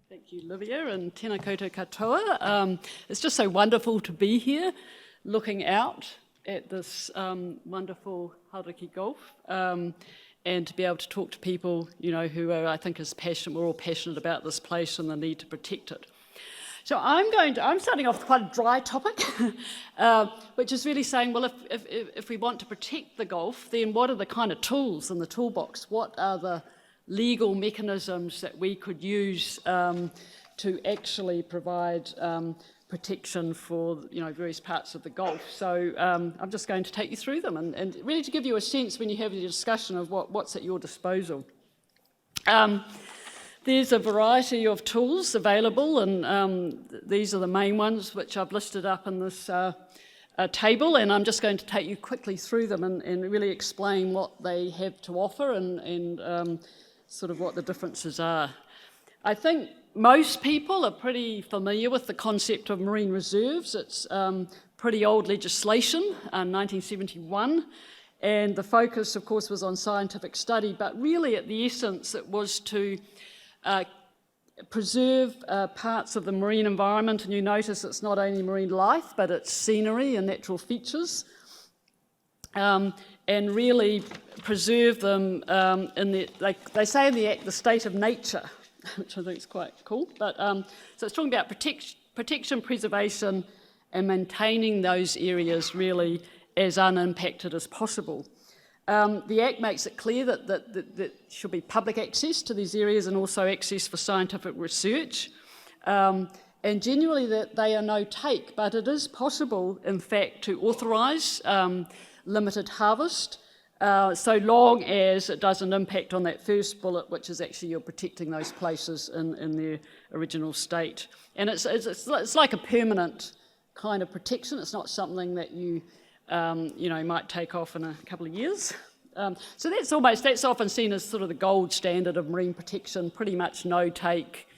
Thank you, Livia, and tēnā koutou katoa. It's just so wonderful to be here, looking out at this wonderful Hauraki Gulf, and to be able to talk to people, who are, I think, we're all passionate about this place and the need to protect it. So I'm starting off with quite a dry topic, which is really saying, well, if we want to protect the Gulf, then what are the kind of tools in the toolbox? What are the legal mechanisms that we could use to actually provide protection for various parts of the Gulf? So I'm just going to take you through them and really to give you a sense when you have your discussion of what's at your disposal. There's a variety of tools available, and these are the main ones which I've listed up in this table, and I'm just going to take you quickly through them and really explain what they have to offer and sort of what the differences are. I think most people are pretty familiar with the concept of marine reserves. It's pretty old legislation, 1971, and the focus, of course, was on scientific study, but really at the essence it was to preserve parts of the marine environment, and you notice it's not only marine life, but it's scenery and natural features, and really preserve them in the, like they say in the Act, the state of nature, which I think is quite cool. But so it's talking about protection, preservation, and maintaining those areas really as unimpacted as possible. The Act makes it clear that there should be public access to these areas and also access for scientific research. And generally that they are no take, but it is possible, in fact, to authorise limited harvest, so long as it doesn't impact on that first bullet, which is actually you're protecting those places in their original state. And it's like a permanent kind of protection. It's not something that you might take off in a couple of years. So that's often seen as sort of the gold standard of marine protection, pretty much no take,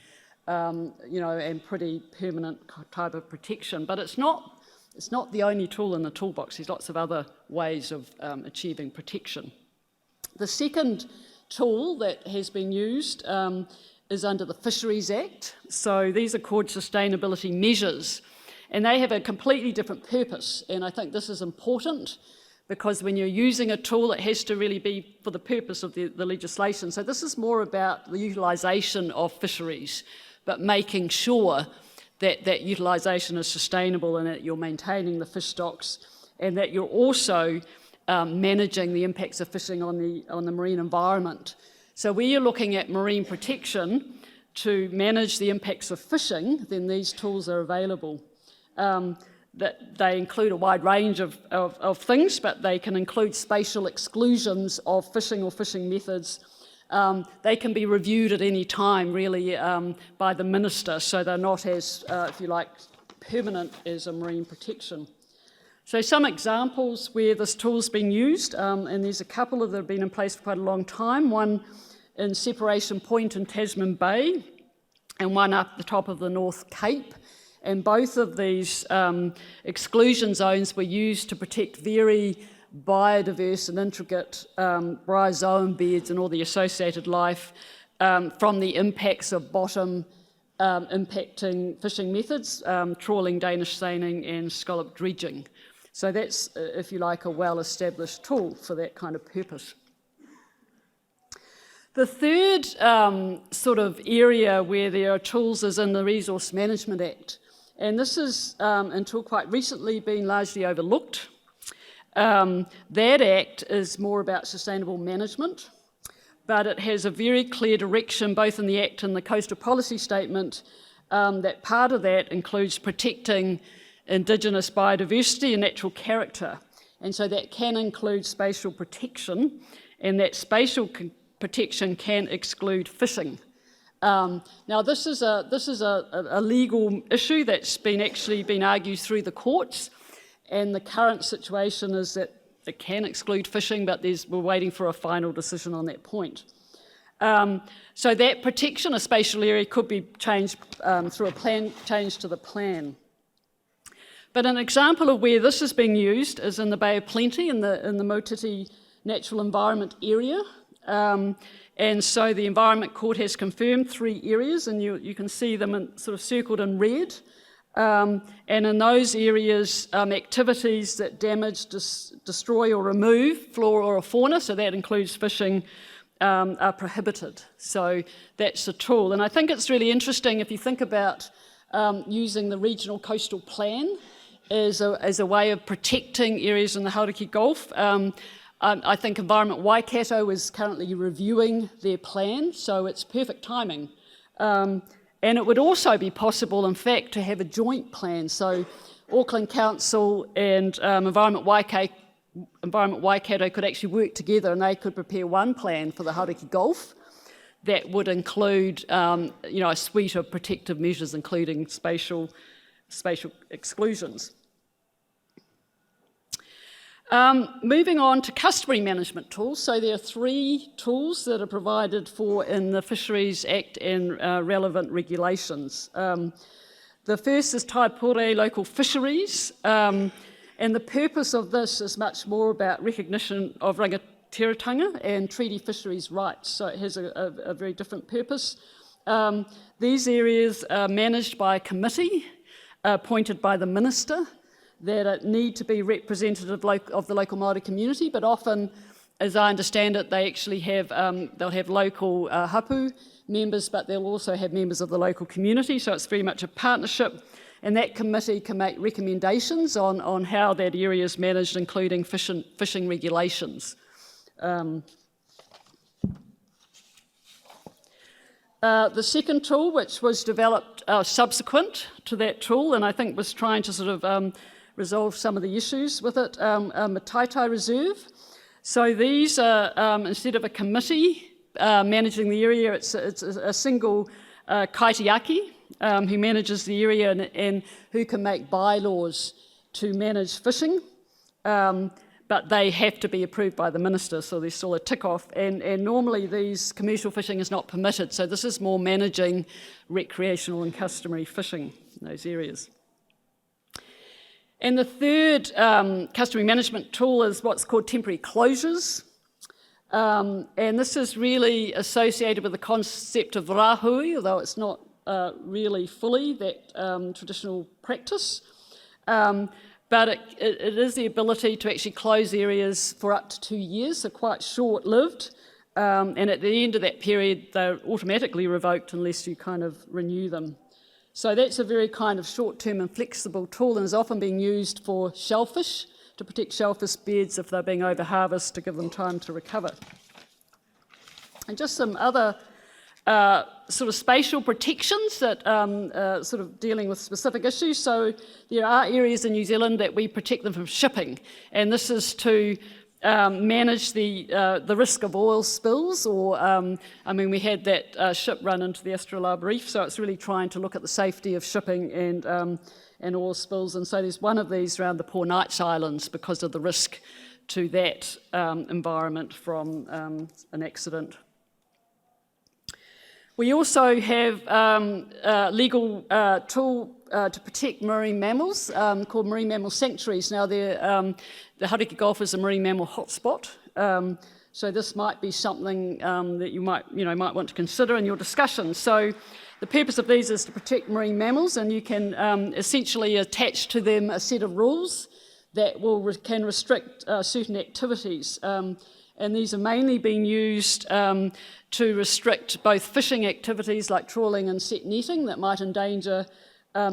and pretty permanent type of protection. But it's not the only tool in the toolbox. There's lots of other ways of achieving protection. The second tool that has been used is under the Fisheries Act. So these are called sustainability measures. And they have a completely different purpose, and I think this is important because when you're using a tool, it has to really be for the purpose of the legislation. So this is more about the utilisation of fisheries, but making sure that that utilisation is sustainable and that you're maintaining the fish stocks and that you're also managing the impacts of fishing on the marine environment. So where you're looking at marine protection to manage the impacts of fishing, then these tools are available. That they include a wide range of things, but they can include spatial exclusions of fishing or fishing methods. They can be reviewed at any time, really, by the minister, so they're not as, if you like, permanent as a marine protection. So some examples where this tool's been used, and there's a couple that have been in place for quite a long time, one in Separation Point in Tasman Bay, and one up the top of the North Cape. And both of these exclusion zones were used to protect very biodiverse and intricate bryozoan beds and all the associated life from the impacts of bottom impacting fishing methods, trawling, Danish seining and scallop dredging. So that's, if you like, a well-established tool for that kind of purpose. The third sort of area where there are tools is in the Resource Management Act. And this has, until quite recently, been largely overlooked. That act is more about sustainable management, but it has a very clear direction, both in the Act and the Coastal Policy Statement, that part of that includes protecting Indigenous biodiversity and natural character. And so that can include spatial protection, and that spatial protection can exclude fishing. Now this is a legal issue that's actually been argued through the courts, and the current situation is that it can exclude fishing, but we're waiting for a final decision on that point. So that protection, a spatial area, could be changed through a plan change to the plan. But an example of where this is being used is in the Bay of Plenty in the Motiti Natural Environment Area. And so the Environment Court has confirmed 3 areas, and you can see them sort of circled in red. And in those areas, activities that damage, destroy or remove flora or fauna, so that includes fishing, are prohibited. So that's a tool. And I think it's really interesting if you think about using the regional coastal plan as a way of protecting areas in the Hauraki Gulf. I think Environment Waikato is currently reviewing their plan, so it's perfect timing. And it would also be possible, in fact, to have a joint plan. So Auckland Council and Environment Waikato could actually work together, and they could prepare one plan for the Hauraki Gulf that would include a suite of protective measures, including spatial exclusions. Moving on to customary management tools. So there are 3 tools that are provided for in the Fisheries Act and relevant regulations. The first is Taipure local fisheries, and the purpose of this is much more about recognition of rangatiratanga and treaty fisheries rights, so it has a very different purpose. These areas are managed by a committee appointed by the minister that need to be representative of the local Māori community, but often, as I understand it, they actually have, they'll have local hapu members, but they'll also have members of the local community, so it's very much a partnership, and that committee can make recommendations on how that area is managed, including fishing regulations. The second tool, which was developed subsequent to that tool, and I think was trying to sort of resolve some of the issues with it, Mataitai Reserve. So these are, instead of a committee managing the area, it's a single kaitiaki who manages the area and who can make bylaws to manage fishing, but they have to be approved by the minister, so there's still a tick-off, and normally these commercial fishing is not permitted, so this is more managing recreational and customary fishing in those areas. And the third customary management tool is what's called temporary closures. And this is really associated with the concept of rahui, although it's not really fully that traditional practice. But it is the ability to actually close areas for up to 2 years, so quite short-lived. And at the end of that period, they're automatically revoked unless you kind of renew them. So that's a very kind of short-term and flexible tool, and is often being used for shellfish, to protect shellfish beds if they're being over-harvested, to give them time to recover. And just some other sort of spatial protections that sort of dealing with specific issues. So there are areas in New Zealand that we protect them from shipping, and this is to manage the risk of oil spills, or we had that ship run into the Astrolabe Reef, so it's really trying to look at the safety of shipping and oil spills, and so there's one of these around the Poor Knights Islands because of the risk to that environment from an accident. We also have a legal tool to protect marine mammals called marine mammal sanctuaries. Now, the Hauraki Gulf is a marine mammal hotspot, so this might be something that you might want to consider in your discussion. So the purpose of these is to protect marine mammals, and you can essentially attach to them a set of rules that can restrict certain activities. And these are mainly being used to restrict both fishing activities like trawling and set netting that might endanger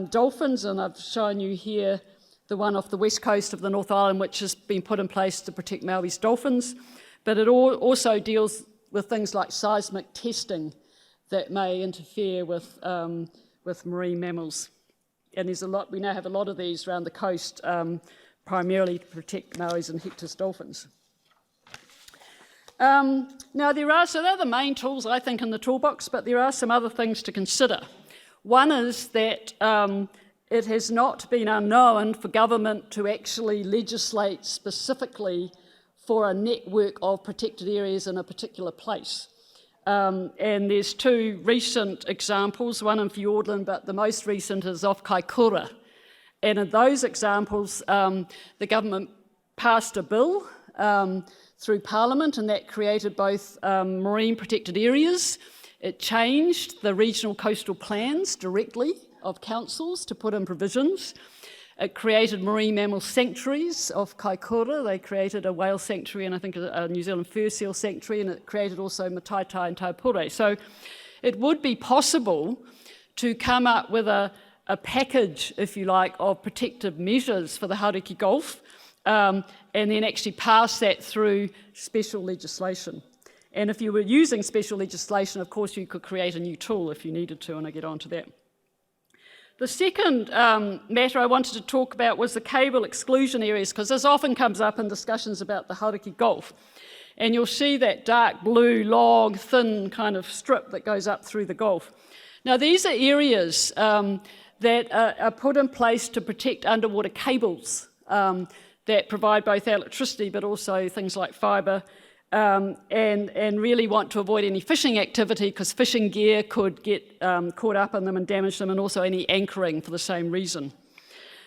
dolphins, and I've shown you here the one off the west coast of the North Island, which has been put in place to protect Maui's dolphins, but it also deals with things like seismic testing that may interfere with marine mammals. And there's a lot. We now have a lot of these around the coast, primarily to protect Maui's and Hector's dolphins. Now so they're the main tools, I think, in the toolbox, but there are some other things to consider. One is that it has not been unknown for government to actually legislate specifically for a network of protected areas in a particular place. And there's 2 recent examples, one in Fiordland, but the most recent is off Kaikoura. And in those examples, the government passed a bill through Parliament, and that created both marine protected areas. It changed the regional coastal plans directly of councils to put in provisions. It created marine mammal sanctuaries of Kaikoura. They created a whale sanctuary and I think a New Zealand fur seal sanctuary, and it created also Mataitai and Taupure. So it would be possible to come up with a package, if you like, of protective measures for the Hauraki Gulf, and then actually pass that through special legislation. And if you were using special legislation, of course, you could create a new tool if you needed to, and I'll get on to that. The second matter I wanted to talk about was the cable exclusion areas, because this often comes up in discussions about the Hauraki Gulf. And you'll see that dark blue, long, thin kind of strip that goes up through the Gulf. Now, these are areas that are put in place to protect underwater cables that provide both electricity but also things like fibre, and really want to avoid any fishing activity because fishing gear could get caught up in them and damage them, and also any anchoring for the same reason.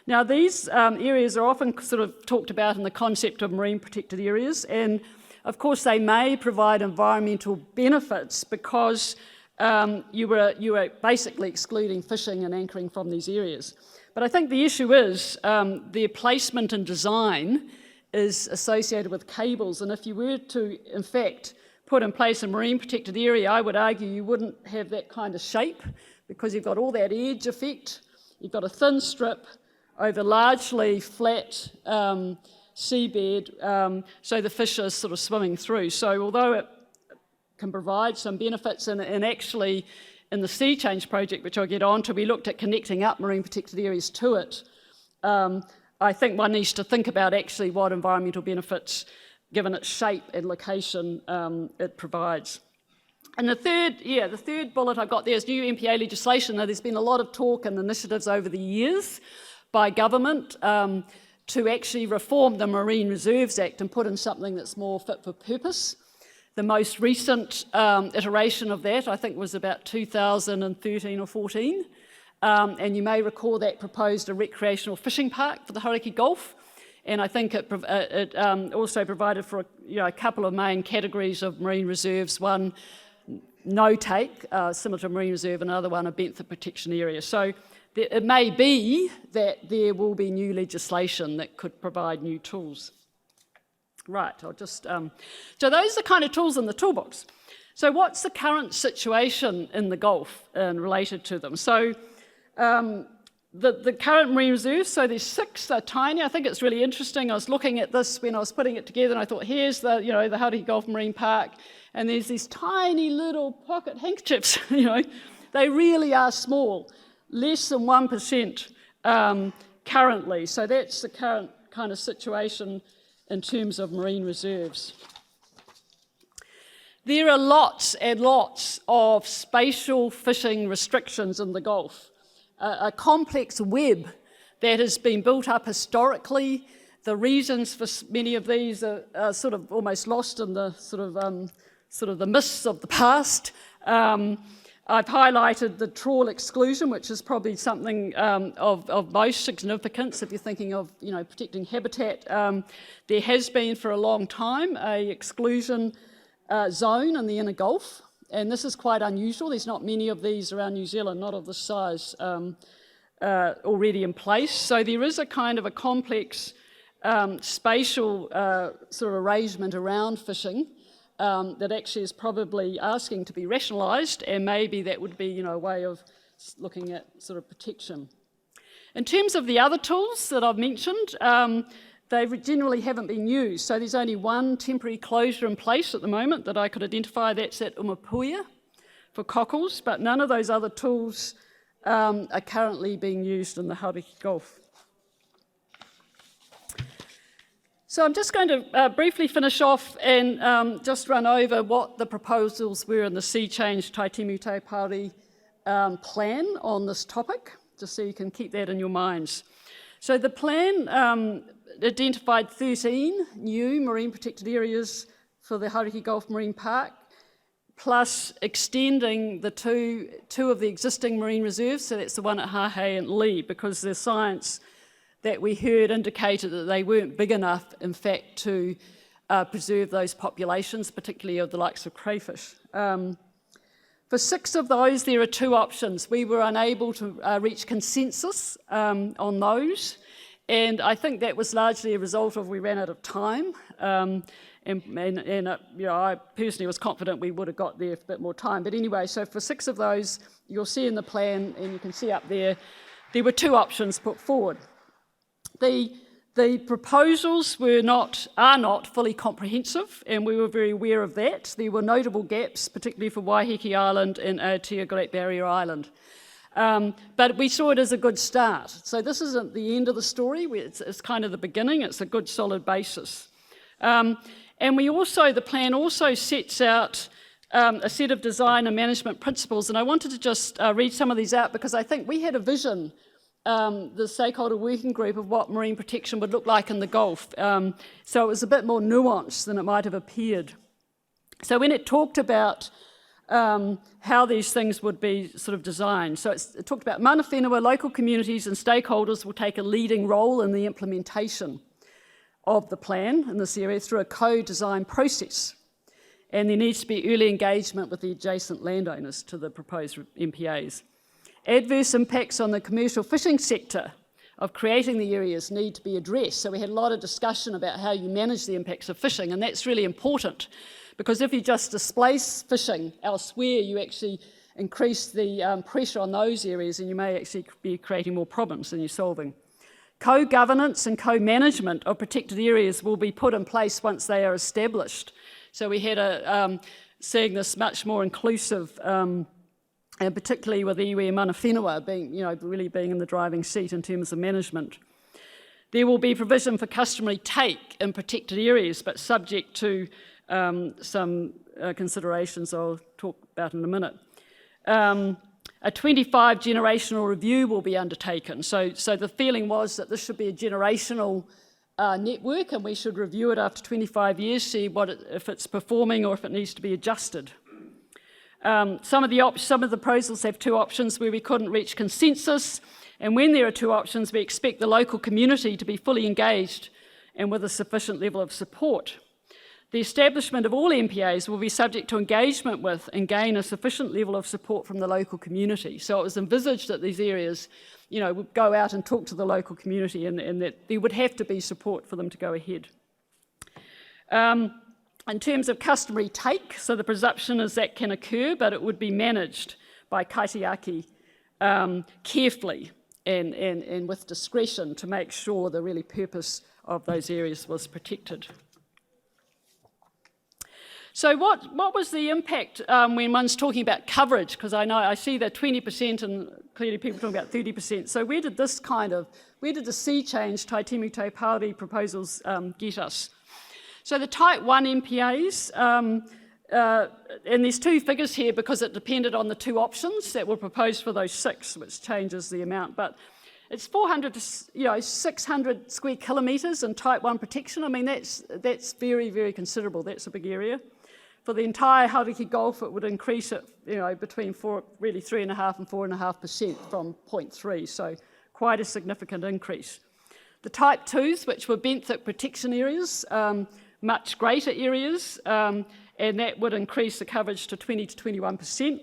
Now, these areas are often sort of talked about in the concept of marine protected areas, and of course they may provide environmental benefits because you were basically excluding fishing and anchoring from these areas. But I think the issue is their placement and design is associated with cables, and if you were to, in fact, put in place a marine protected area, I would argue you wouldn't have that kind of shape because you've got all that edge effect, you've got a thin strip over largely flat seabed, so the fish are sort of swimming through. So although it can provide some benefits, and actually in the Sea Change project, which I'll get on to, we looked at connecting up marine protected areas to it. I think one needs to think about actually what environmental benefits, given its shape and location, it provides. And the third bullet I've got there is new MPA legislation. Now, there's been a lot of talk and initiatives over the years by government to actually reform the Marine Reserves Act and put in something that's more fit for purpose. The most recent iteration of that, I think, was about 2013 or 14. And you may recall that proposed a recreational fishing park for the Hauraki Gulf, and I think it also provided for a couple of main categories of marine reserves. One, no take, similar to a marine reserve, and another one, a benthic protection area. So it may be that there will be new legislation that could provide new tools. Right, I'll just... so those are the kind of tools in the toolbox. So what's the current situation in the Gulf and related to them? So the current marine reserves, so there's 6, they're tiny. I think it's really interesting. I was looking at this when I was putting it together, and I thought, here's the Hauraki Gulf Marine Park, and there's these tiny little pocket handkerchiefs. They really are small, less than 1% currently. So that's the current kind of situation in terms of marine reserves. There are lots and lots of spatial fishing restrictions in the Gulf. A complex web that has been built up historically. The reasons for many of these are sort of almost lost in the sort of the mists of the past. I've highlighted the trawl exclusion, which is probably something of most significance if you're thinking of protecting habitat. There has been for a long time a exclusion zone in the inner Gulf. And this is quite unusual. There's not many of these around New Zealand, not of this size, already in place. So there is a kind of a complex spatial sort of arrangement around fishing that actually is probably asking to be rationalised, and maybe that would be a way of looking at sort of protection. In terms of the other tools that I've mentioned, they generally haven't been used. So there's only one temporary closure in place at the moment that I could identify. That's at Umapuia for cockles, but none of those other tools are currently being used in the Hauraki Gulf. So I'm just going to briefly finish off and just run over what the proposals were in the Sea Change Taitemu Te Pāri plan on this topic, just so you can keep that in your minds. So the plan identified 13 new marine protected areas for the Hauraki Gulf Marine Park, plus extending the two of the existing marine reserves, so that's the one at Hahei and Lee, because the science that we heard indicated that they weren't big enough, in fact, to preserve those populations, particularly of the likes of crayfish. For 6 of those, there are 2 options. We were unable to reach consensus on those, and I think that was largely a result of we ran out of time. I personally was confident we would have got there a bit more time. But anyway, so for 6 of those, you'll see in the plan, and you can see up there, there were 2 options put forward. The proposals are not fully comprehensive, and we were very aware of that. There were notable gaps, particularly for Waiheke Island and Aotea Great Barrier Island. But we saw it as a good start. So this isn't the end of the story. It's kind of the beginning. It's a good, solid basis. And the plan also sets out a set of design and management principles. And I wanted to just read some of these out because I think we had a vision, the stakeholder working group, of what marine protection would look like in the Gulf. So it was a bit more nuanced than it might have appeared. So when it talked about how these things would be sort of designed, so it talked about mana whenua, local communities and stakeholders will take a leading role in the implementation of the plan in this area through a co-design process. And there needs to be early engagement with the adjacent landowners to the proposed MPAs. Adverse impacts on the commercial fishing sector of creating the areas need to be addressed. So we had a lot of discussion about how you manage the impacts of fishing, and that's really important because if you just displace fishing elsewhere, you actually increase the pressure on those areas and you may actually be creating more problems than you're solving. Co-governance and co-management of protected areas will be put in place once they are established. So we had seeing this much more inclusive, and particularly with iwi and mana whenua being, really being in the driving seat in terms of management. There will be provision for customary take in protected areas, but subject to some considerations I'll talk about in a minute. A 25 generational review will be undertaken. So the feeling was that this should be a generational network, and we should review it after 25 years, see if it's performing or if it needs to be adjusted. Some of the proposals have 2 options where we couldn't reach consensus, and when there are 2 options, we expect the local community to be fully engaged and with a sufficient level of support. The establishment of all MPAs will be subject to engagement with and gain a sufficient level of support from the local community. So it was envisaged that these areas, would go out and talk to the local community and that there would have to be support for them to go ahead. In terms of customary take, so the presumption is that can occur, but it would be managed by kaitiaki carefully and with discretion to make sure the really purpose of those areas was protected. So what was the impact when one's talking about coverage? Because I see that 20% and clearly people talking about 30%. So where did the sea change Taitimu Te Pāri proposals get us? So the Type 1 MPAs, and there's 2 figures here because it depended on the 2 options that were proposed for those 6, which changes the amount. But it's 400 to 600 square kilometres in Type 1 protection. I mean, that's very, very considerable. That's a big area. For the entire Hauraki Gulf, it would increase it, between 3.5% and 4.5% from 0.3, so quite a significant increase. The Type 2s, which were benthic protection areas, much greater areas, and that would increase the coverage to 20 to 21%.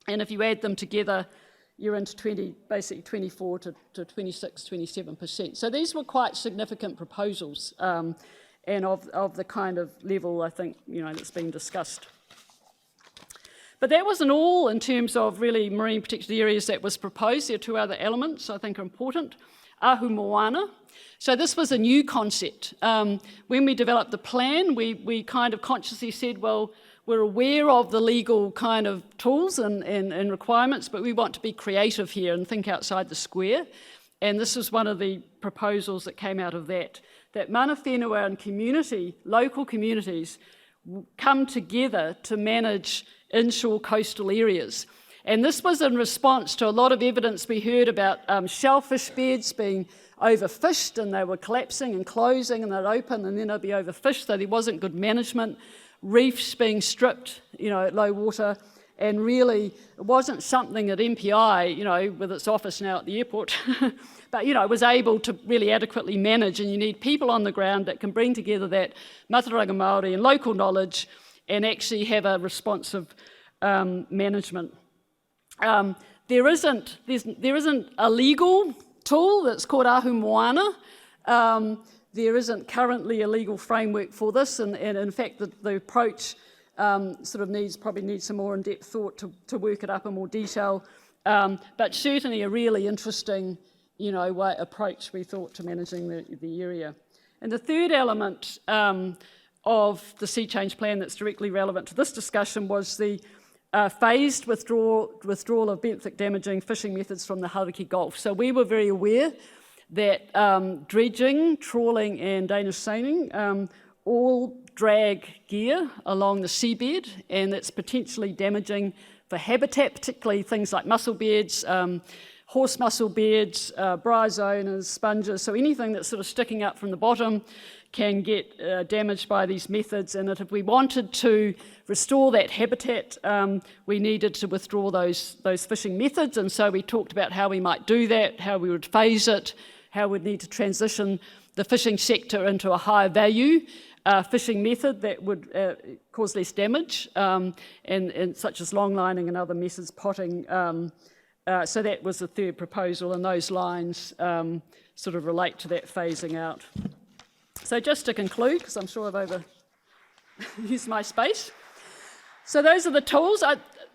And if you add them together, you're into basically 24 to 26, 27%. So these were quite significant proposals. And of the kind of level, I think, that's been discussed. But that wasn't all in terms of really marine protected areas that was proposed. There are 2 other elements I think are important. Ahu moana. So this was a new concept. When we developed the plan, we kind of consciously said, well, we're aware of the legal kind of tools and requirements, but we want to be creative here and think outside the square. And this is one of the proposals that came out of that mana whenua and local communities come together to manage inshore coastal areas. And this was in response to a lot of evidence we heard about shellfish beds being overfished, and they were collapsing and closing, and they'd open and then they'd be overfished, so there wasn't good management. Reefs being stripped, at low water, And really, it wasn't something that MPI, you know, with its office now at the airport, but, you know, was able to really adequately manage. And you need people on the ground that can bring together that Mātauranga Māori and local knowledge and actually have a responsive management. There isn't a legal tool that's called Ahu Moana. There isn't currently a legal framework for this, and in fact the approach probably needs some more in-depth thought to work it up in more detail, but certainly a really interesting, you know, approach we thought to managing the area. And the third element of the sea change plan that's directly relevant to this discussion was the phased withdrawal of benthic damaging fishing methods from the Hauraki Gulf. So we were very aware that dredging, trawling and Danish seining all drag gear along the seabed, and it's potentially damaging for habitat, particularly things like mussel beds, horse mussel beds, bryozonas, sponges, so anything that's sort of sticking up from the bottom can get damaged by these methods, and that if we wanted to restore that habitat, we needed to withdraw those fishing methods, and so we talked about how we might do that, how we would phase it, how we'd need to transition the fishing sector into a higher value fishing method that would cause less damage, and such as long lining and other methods, potting. So that was the third proposal, and those lines sort of relate to that phasing out. So just to conclude, because I'm sure I've overused my space. So those are the tools.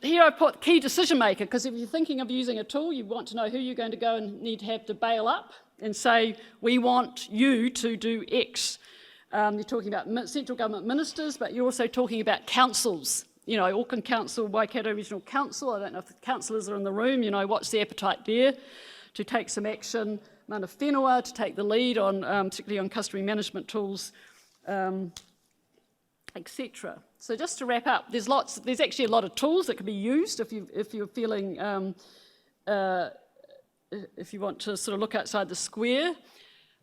Here I put key decision maker, because if you're thinking of using a tool, you want to know who you're going to go and need to have to bail up and say, we want you to do X. You're talking about central government ministers, but you're also talking about councils. You know, Auckland Council, Waikato Regional Council, I don't know if the councillors are in the room, you know, what's the appetite there to take some action? Mana whenua to take the lead on, particularly on customary management tools, etc. So just to wrap up, there's actually a lot of tools that can be used if you're feeling, if you want to sort of look outside the square.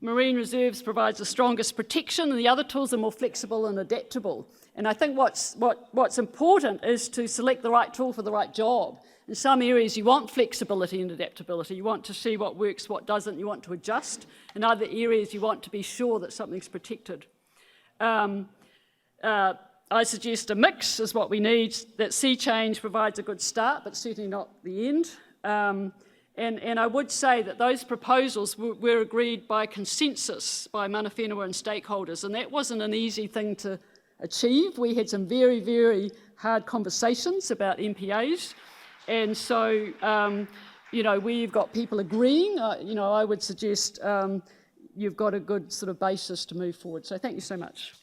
Marine reserves provides the strongest protection, and the other tools are more flexible and adaptable. And I think what's important is to select the right tool for the right job. In some areas you want flexibility and adaptability. You want to see what works, what doesn't. You want to adjust. In other areas you want to be sure that something's protected. I suggest a mix is what we need, that sea change provides a good start, but certainly not the end. And I would say that those proposals were agreed by consensus by mana whenua and stakeholders, and that wasn't an easy thing to achieve. We had some very, very hard conversations about MPAs, and so, you know, where you've got people agreeing, you know, I would suggest you've got a good sort of basis to move forward. So thank you so much.